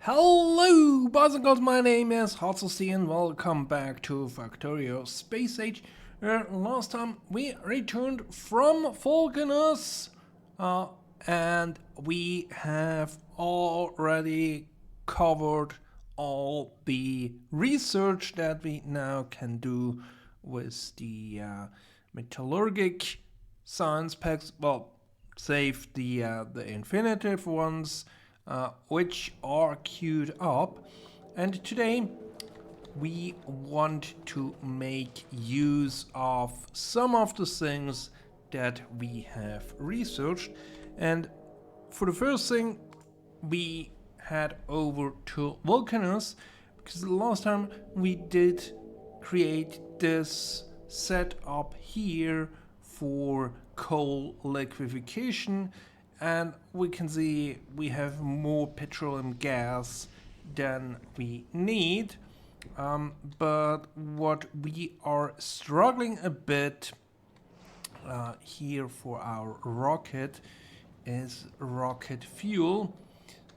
Hello, boys and girls, my name is Hotzelcy and welcome back to Factorio Space Age. Last time we returned from Vulcanus and we have already covered all the research that we now can do with the metallurgic science packs. Well, save the infinitive ones, which are queued up. And today we want to make use of some of the things that we have researched. And for the first thing, we head over to Vulcanus, because the last time we did create this setup here for coal liquefaction, and we can see we have more petroleum gas than we need. But what we are struggling a bit here for our rocket is rocket fuel.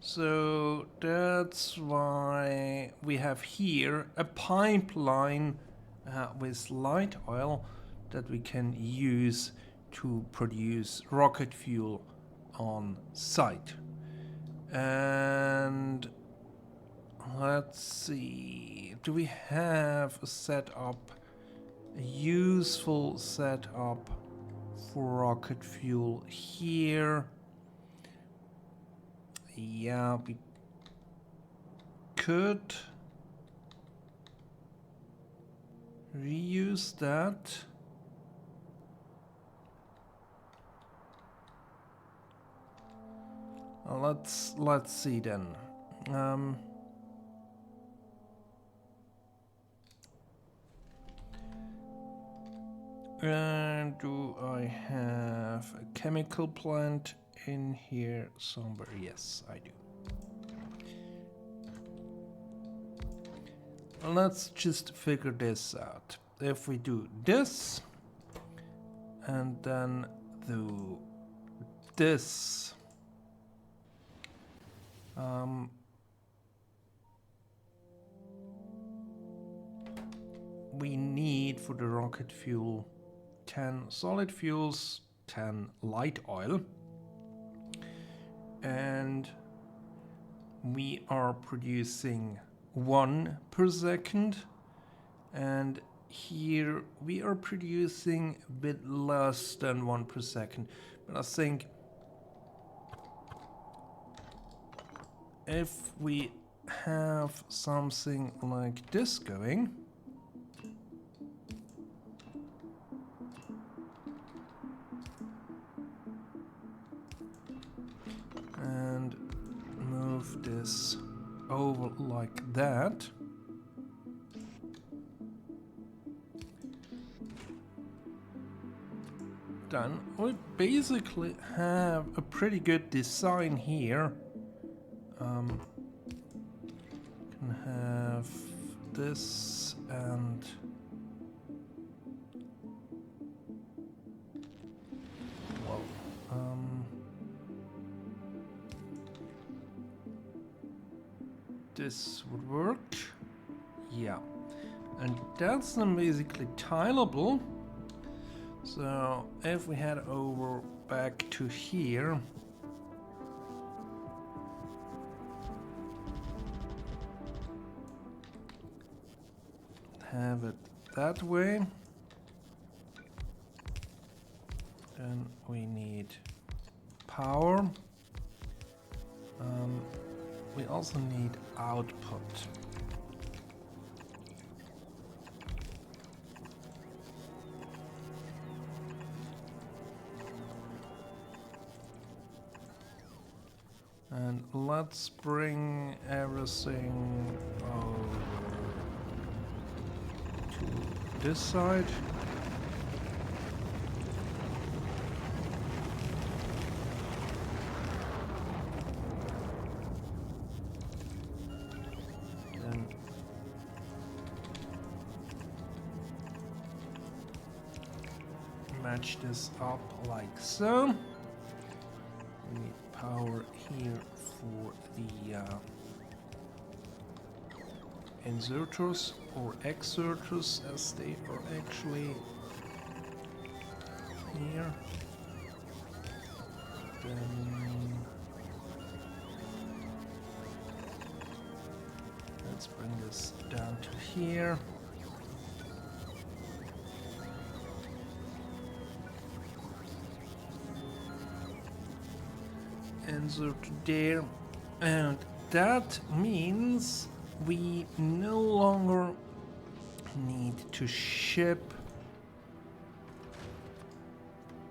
So that's why we have here a pipeline with light oil that we can use to produce rocket fuel on site. And let's see, do we have a setup, a useful setup for rocket fuel here? Yeah, we could reuse that. Let's see then. And do I have a chemical plant in here somewhere? Yes, I do. Let's just figure this out. If we do this and then do this, we need for the rocket fuel 10 solid fuels, 10 light oil, and we are producing 1 per second, and here we are producing a bit less than 1 per second. But I think if we have something like this going, and move this over like that, then we basically have a pretty good design here. Can have this and well, this would work. Yeah, and that's then basically tileable. So if we head over back to here, have it that way, then we need power. We also need output. And let's bring everything over to this side. And match this up like so. We need power here for the inserters or exerters as they are actually here. Then let's bring this down to here. Insert there, and that means we no longer need to ship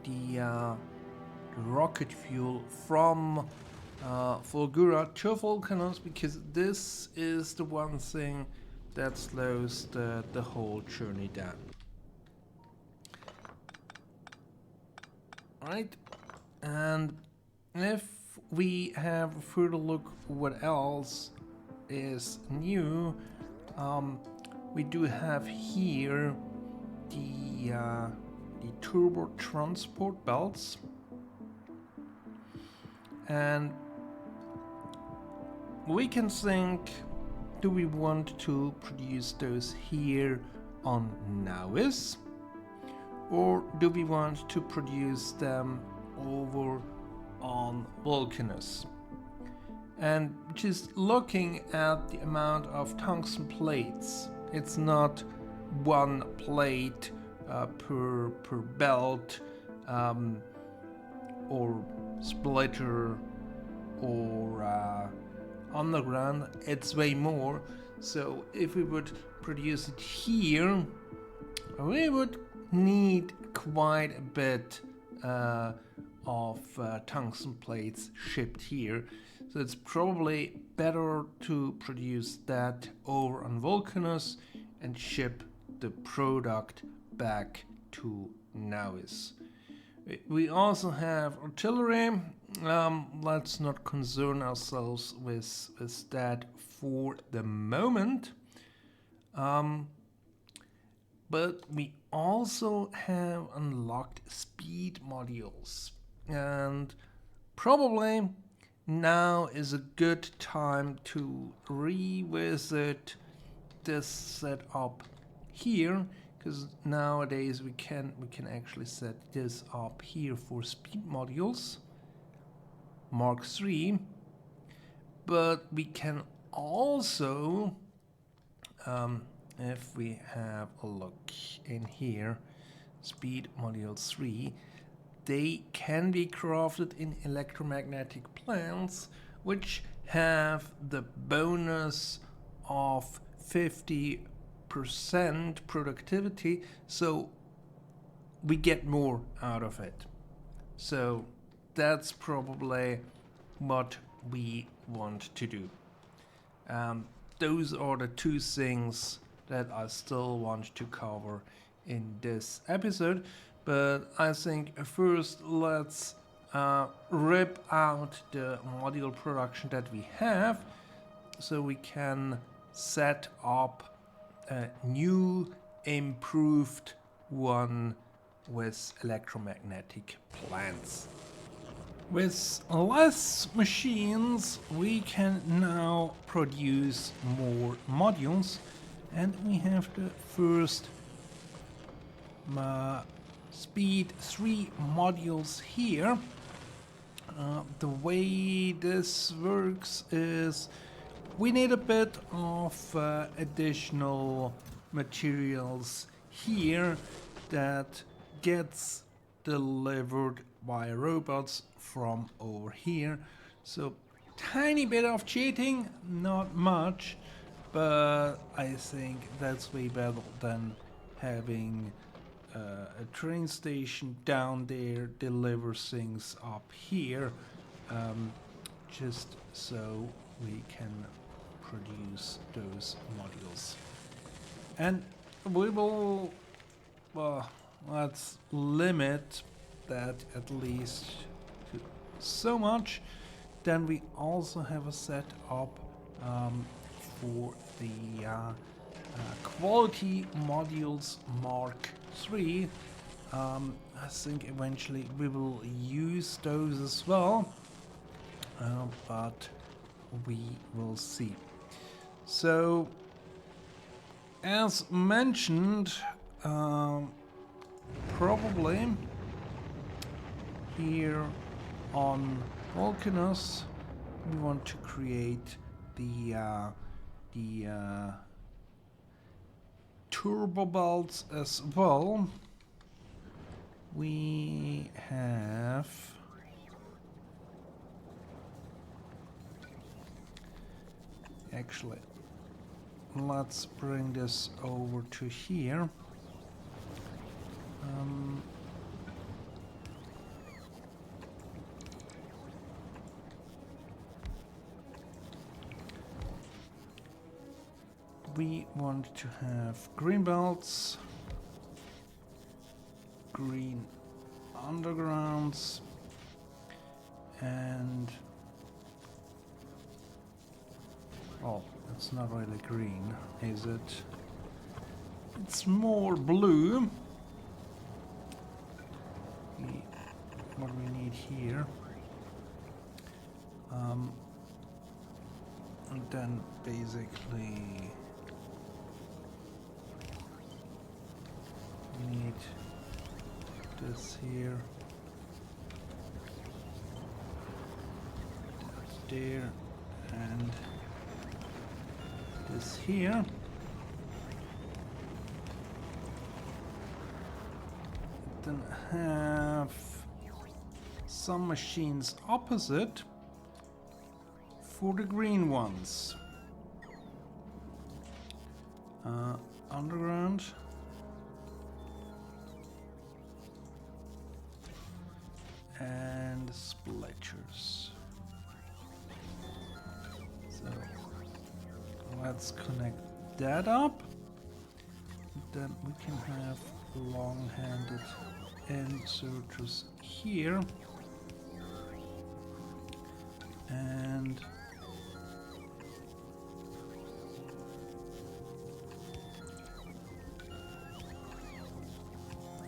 the rocket fuel from Fulgura to Vulcanus, because this is the one thing that slows the whole journey down. Right, and if we have a further look what else is new, we do have here the turbo transport belts, and we can think, do we want to produce those here on Nauvis, or do we want to produce them over on Vulcanus? And just looking at the amount of tungsten plates, it's not one plate per belt or splitter or underground, it's way more. So if we would produce it here, we would need quite a bit of tungsten plates shipped here. So it's probably better to produce that over on Vulcanus and ship the product back to Nauvis. We also have artillery. Let's not concern ourselves with that for the moment. But we also have unlocked speed modules, and probably now is a good time to revisit this setup here, because nowadays we can actually set this up here for speed modules Mark III, but we can also if we have a look in here, speed module 3, they can be crafted in electromagnetic plants, which have the bonus of 50% productivity, so we get more out of it. So that's probably what we want to do. Those are the two things that I still want to cover in this episode, but I think first let's rip out the module production that we have, so we can set up a new improved one with electromagnetic plants. With less machines we can now produce more modules, and we have the first speed 3 modules here. The way this works is we need a bit of additional materials here that gets delivered by robots from over here. So tiny bit of cheating, not much, but I think that's way better than having a train station down there deliver things up here, just so we can produce those modules. And we will, well, let's limit that at least to so much. Then we also have a setup for the quality modules Mark III. I think eventually we will use those as well, but we will see. So as mentioned, probably here on Vulcanus we want to create the turbo belts as well. We have actually, let's bring this over to here. We want to have green belts, green undergrounds, and oh, it's not really green, is it? It's more blue. What we need here, and then basically we need this here, that there, and this here. Then have some machines opposite for the green ones. Underground. And splitters. So let's connect that up. Then we can have long-handed inserters here. And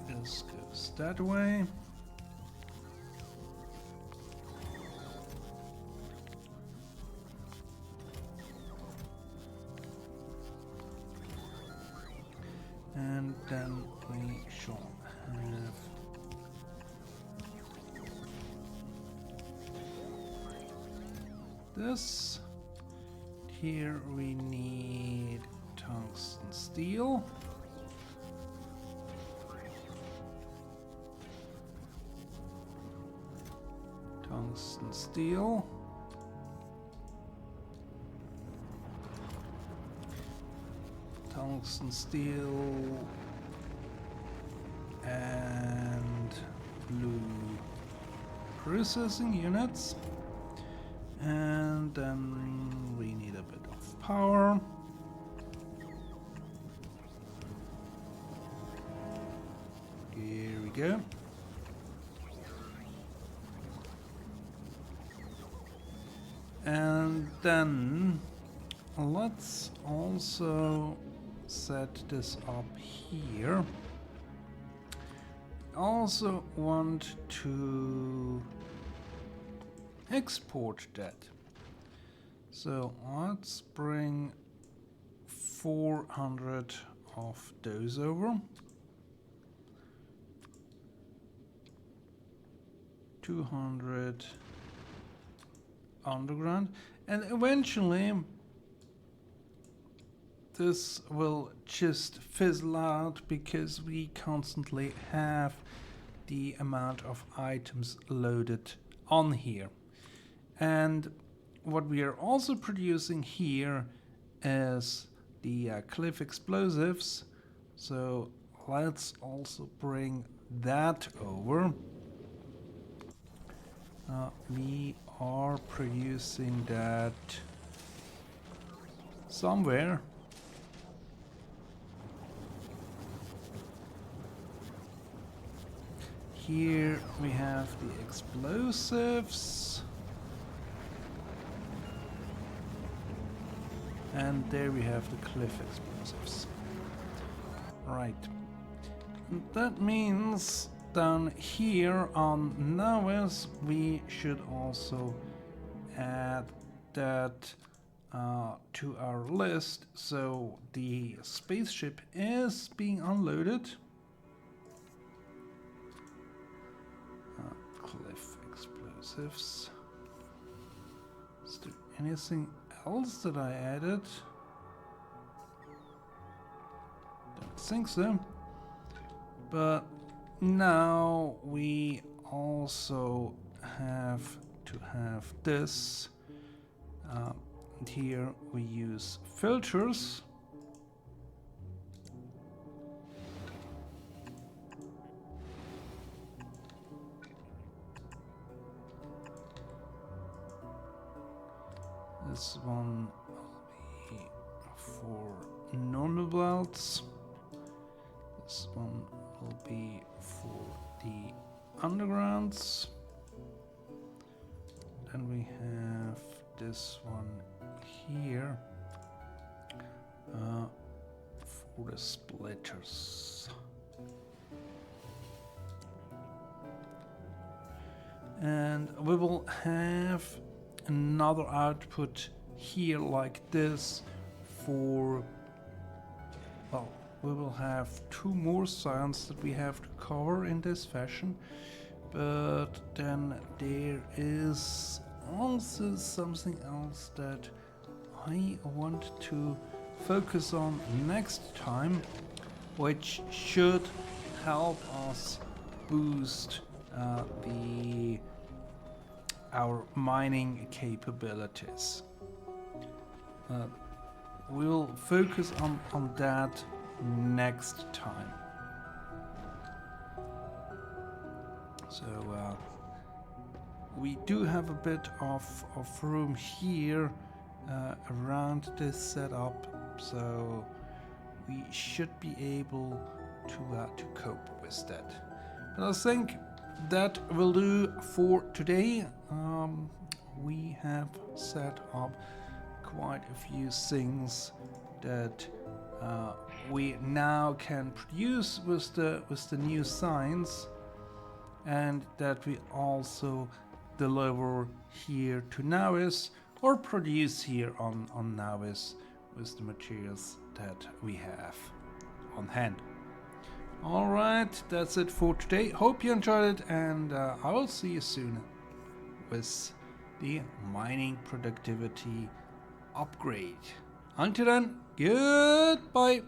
this goes that way. And then we shall have this. Here we need tungsten steel. Tungsten steel. Tungsten steel and blue processing units, and then we need a bit of power. Here we go. And then let's also set this up here. Also want to export that. So let's bring 400 of those over. 200 underground, and eventually this will just fizzle out because we constantly have the amount of items loaded on here. And what we are also producing here is the cliff explosives. So let's also bring that over. We are producing that somewhere. Here we have the explosives, and there we have the cliff explosives. Right. And that means down here on Nauvis we should also add that to our list. So the spaceship is being unloaded. Cliff explosives. Is there anything else that I added? Don't think so. But now we also have to have this. And here we use filters. This one will be for normal belts. This one will be for the undergrounds. Then we have this one here for the splitters. And we will have another output here like this for, well, we will have 2 more signs that we have to cover in this fashion, but then there is also something else that I want to focus on next time, which should help us boost our mining capabilities. We will focus on that next time. So we do have a bit of room here around this setup, so we should be able to cope with that. But I think that will do for today. We have set up quite a few things that we now can produce with the new signs, and that we also deliver here to Nauvis or produce here on Nauvis with the materials that we have on hand. Alright, that's it for today. Hope you enjoyed it, and I will see you soon with the mining productivity upgrade. Until then, goodbye!